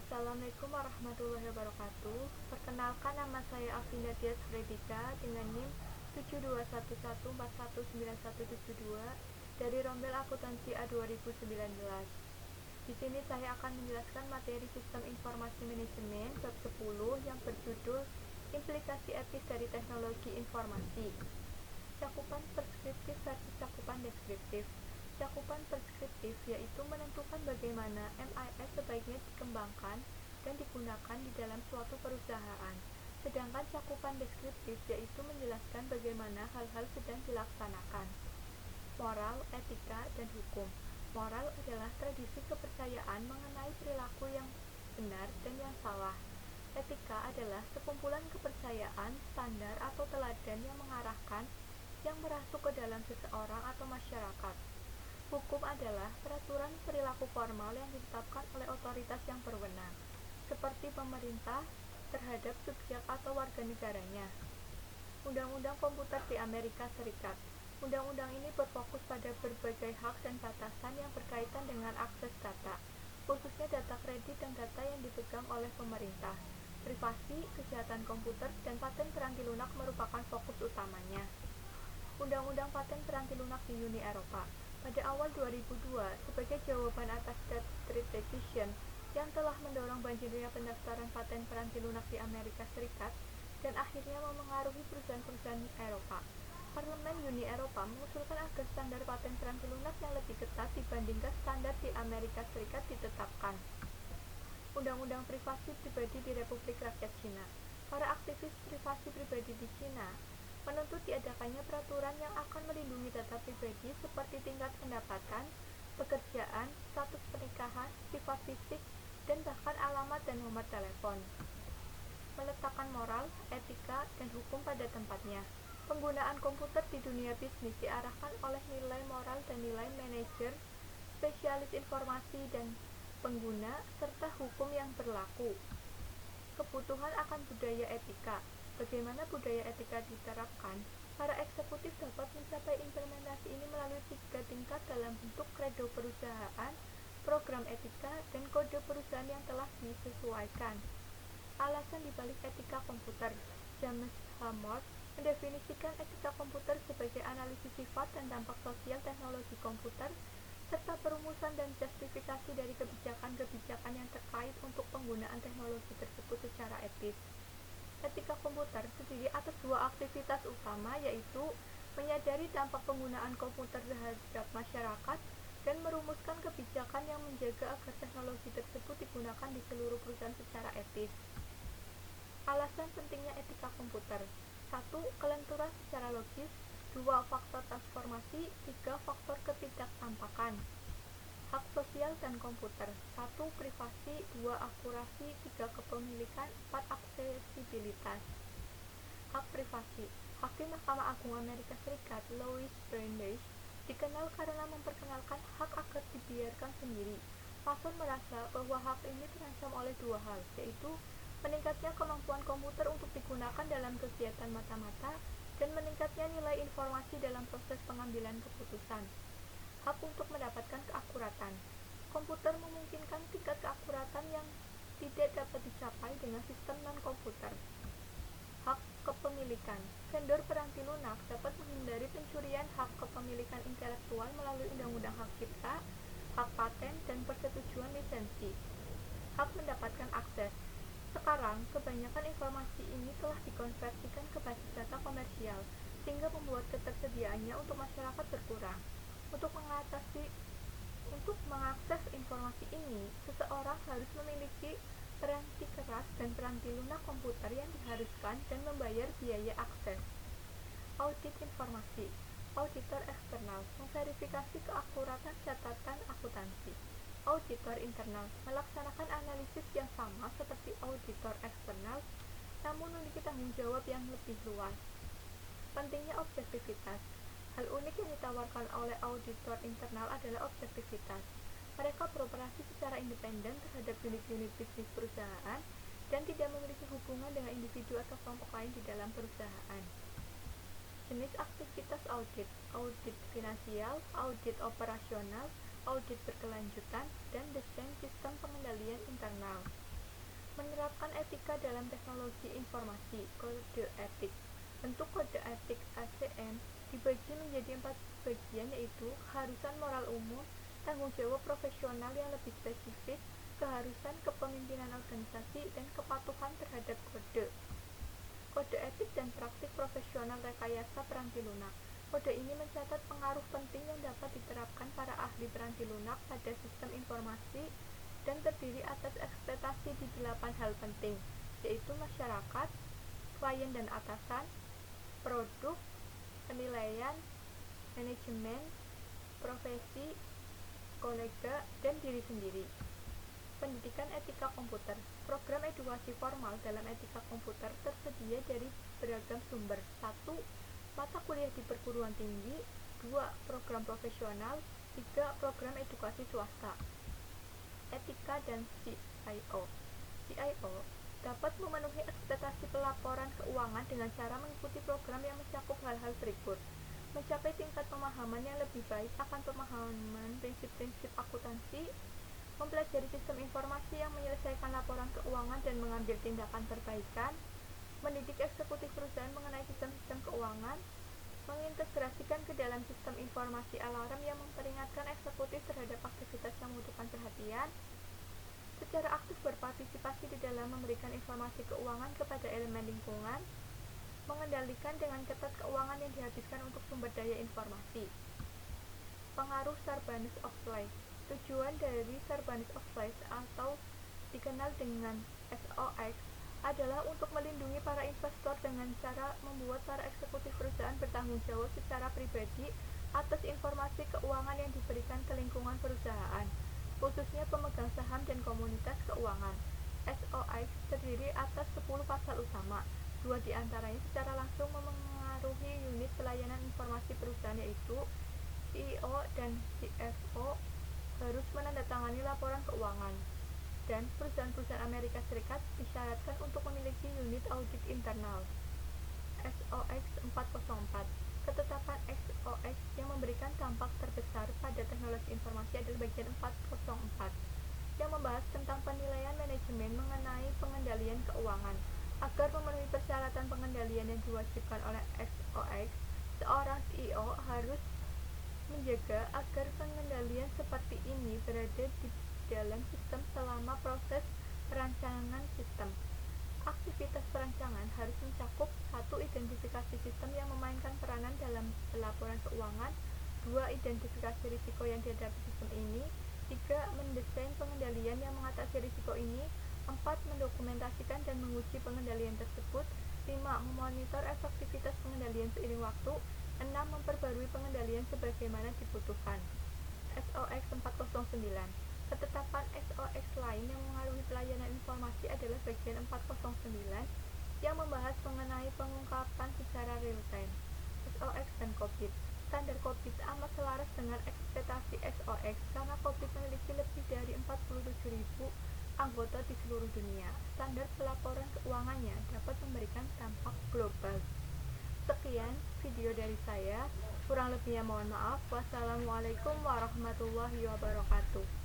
Assalamualaikum warahmatullahi wabarakatuh. Perkenalkan, nama saya Afinda Tias Fredika dengan NIM 7211419172 dari Rombel Akuntansi A 2019. Di sini saya akan menjelaskan materi Sistem Informasi Manajemen bab 10 yang berjudul Implikasi Etis dari Teknologi Informasi. Cakupan preskriptif versus cakupan deskriptif. Cakupan preskriptif yaitu menentukan bagaimana MIS sebaiknya dikembangkan dan digunakan di dalam suatu perusahaan. Sedangkan cakupan deskriptif yaitu menjelaskan bagaimana hal-hal sedang dilaksanakan. Moral, etika, dan hukum. Moral adalah tradisi kepercayaan mengenai perilaku yang benar dan yang salah. Etika adalah sekumpulan kepercayaan, standar, atau teladan yang mengarahkan yang merasuk ke dalam seseorang atau masyarakat. Hukum adalah peraturan perilaku formal yang ditetapkan oleh otoritas yang berwenang, seperti pemerintah terhadap subjek atau warga negaranya. Undang-undang komputer di Amerika Serikat. Undang-undang ini berfokus pada berbagai hak dan batasan yang berkaitan dengan akses data, khususnya data kredit dan data yang dipegang oleh pemerintah. Privasi, kejahatan komputer, dan paten peranti lunak merupakan fokus utamanya. Undang-undang paten peranti lunak di Uni Eropa. Pada awal 2002, sebagai jawaban atas State Street Petition yang telah mendorong banjirnya pendaftaran paten peranti lunak di Amerika Serikat dan akhirnya memengaruhi perusahaan-perusahaan Eropa, Parlemen Uni Eropa mengusulkan agar standar paten peranti lunak yang lebih ketat dibandingkan standar di Amerika Serikat ditetapkan. Undang-undang privasi pribadi di Republik Rakyat Cina. Para aktivis privasi pribadi di Cina menuntut diadakannya peraturan yang akan melindungi data pribadi seperti tingkat pendapatan, pekerjaan, status pernikahan, sifat fisik, dan bahkan alamat dan nomor telepon. Meletakkan moral, etika, dan hukum pada tempatnya. Penggunaan komputer di dunia bisnis diarahkan oleh nilai moral dan nilai manajer, spesialis informasi dan pengguna, serta hukum yang berlaku. Kebutuhan akan budaya etika. Bagaimana budaya etika diterapkan? Para eksekutif dapat mencapai implementasi ini melalui 3 tingkat dalam bentuk kredo perusahaan, program etika, dan kode perusahaan yang telah disesuaikan. Alasan dibalik etika komputer. James Hammond mendefinisikan etika komputer sebagai analisis sifat dan dampak sosial teknologi komputer, serta perumusan dan justifikasi dari kebijakan-kebijakan yang terkait untuk penggunaan teknologi tersebut secara etis. Etika komputer terdiri atas 2 aktivitas utama, yaitu menyadari dampak penggunaan komputer terhadap masyarakat dan merumuskan kebijakan yang menjaga agar teknologi tersebut digunakan di seluruh perusahaan secara etis. Alasan pentingnya etika komputer. 1. Kelenturan secara logis. 2. Faktor transformasi. 3. Faktor ketidaktampakan. Hak sosial dan komputer. 1. Privasi. 2. Akurasi. 3. Kepemilikan. 4. Aksesibilitas. Hak privasi. Hakim Mahkamah Agung Amerika Serikat Louis Brandeis dikenal karena memperkenalkan hak agar dibiarkan sendiri. Pasal merasa bahwa hak ini terancam oleh 2 hal, yaitu meningkatnya kemampuan komputer untuk digunakan dalam kegiatan mata-mata dan meningkatnya nilai informasi dalam proses pengambilan keputusan. Hak untuk mendapatkan keakuratan. Komputer memungkinkan tingkat keakuratan yang tidak dapat dicapai dengan sistem non-komputer. Hak kepemilikan. Vendor peranti lunak dapat menghindari pencurian hak kepemilikan intelektual melalui undang-undang hak cipta, hak paten, dan persetujuan lisensi. Hak mendapatkan akses. Sekarang, kebanyakan informasi ini telah dikonversikan ke basis data komersial, sehingga membuat ketersediaannya untuk masyarakat berkurang. Untuk mengakses informasi ini, seseorang harus memiliki peranti keras dan peranti lunak komputer yang diharuskan dan membayar biaya akses. Audit informasi. Auditor eksternal memverifikasi keakuratan catatan akuntansi. Auditor internal melaksanakan analisis yang sama seperti auditor eksternal, namun memiliki tanggung jawab yang lebih luas. Pentingnya objektivitas. Hal unik yang ditawarkan oleh auditor internal adalah objektivitas. Mereka beroperasi secara independen terhadap unit-unit bisnis perusahaan dan tidak memiliki hubungan dengan individu atau kelompok lain di dalam perusahaan. Jenis aktivitas audit. Audit finansial, audit operasional, audit berkelanjutan, dan desain sistem pengendalian internal. Menerapkan etika dalam teknologi informasi. Kode etik. Bentuk kode etik (ACM) dibagi menjadi 4 bagian, yaitu keharusan moral umum, tanggung jawab profesional yang lebih spesifik, keharusan kepemimpinan organisasi, dan kepatuhan terhadap kode. Kode etik dan praktik profesional rekayasa peranti lunak. Kode ini mencatat pengaruh penting yang dapat diterapkan para ahli peranti lunak pada sistem informasi dan terdiri atas ekspektasi di 8 hal penting, yaitu masyarakat, klien dan atasan, produk, penilaian, manajemen, profesi, kolega, dan diri sendiri. Pendidikan etika komputer. Program edukasi formal dalam etika komputer tersedia dari beragam sumber. 1. Mata kuliah di perguruan tinggi. 2. Program profesional. 3. Program edukasi swasta. Etika dan CIO. CIO dapat memenuhi ekspektasi pelaporan keuangan dengan cara mengikuti program yang mencakup hal-hal berikut: mencapai tingkat pemahaman yang lebih baik akan pemahaman prinsip-prinsip akuntansi, mempelajari sistem informasi yang menyelesaikan laporan keuangan dan mengambil tindakan perbaikan, mendidik eksekutif perusahaan mengenai sistem-sistem keuangan, mengintegrasikan ke dalam sistem informasi alarm yang memperingatkan eksekutif terhadap aktivitas yang membutuhkan perhatian, secara aktif berpartisipasi di dalam memberikan informasi keuangan kepada elemen lingkungan, mengendalikan dengan ketat keuangan yang dihabiskan untuk sumber daya informasi. Pengaruh Sarbanes-Oxley. Tujuan dari Sarbanes-Oxley atau dikenal dengan SOX adalah untuk melindungi para investor dengan cara membuat para eksekutif perusahaan bertanggung jawab secara pribadi atas informasi keuangan yang diberikan ke lingkungan perusahaan, khususnya pemegang saham dan komunitas keuangan. SOX terdiri atas 10 pasal utama. 2 diantaranya secara langsung memengaruhi unit pelayanan informasi perusahaan, yaitu CEO dan CFO harus menandatangani laporan keuangan, dan perusahaan-perusahaan Amerika Serikat disyaratkan untuk memiliki unit audit internal. SOX 404. Ketetapan SOX yang memberikan dampak terbesar pada teknologi informasi adalah bagian 404 yang membahas tentang penilaian manajemen mengenai pengendalian keuangan. Agar memenuhi persyaratan pengendalian yang diwajibkan oleh SOX, seorang CEO harus menjaga agar pengendalian seperti ini berada di dalam sistem selama proses perancangan sistem. Aktivitas perancangan harus mencakup: 1. Identifikasi sistem yang memainkan peranan dalam pelaporan keuangan. 2. Identifikasi risiko yang dihadapi sistem ini. 3. Mendesain pengendalian yang mengatasi risiko ini. 4. Mendokumentasikan dan menguji pengendalian tersebut. 5. Memonitor efektivitas pengendalian seiring waktu. 6. Memperbarui pengendalian sebagaimana dibutuhkan. SOX 409. Ketetapan SOX lain yang mengaruhi pelayanan informasi adalah bagian 409 yang membahas mengenai pengungkapan secara real-time. SOX dan COVID. Standar COVID amat selaras dengan ekspektasi SOX karena COVID memiliki lebih dari 47.000 anggota di seluruh dunia. Standar pelaporan keuangannya dapat memberikan dampak global. Sekian video dari saya, kurang lebihnya mohon maaf. Wassalamualaikum warahmatullahi wabarakatuh.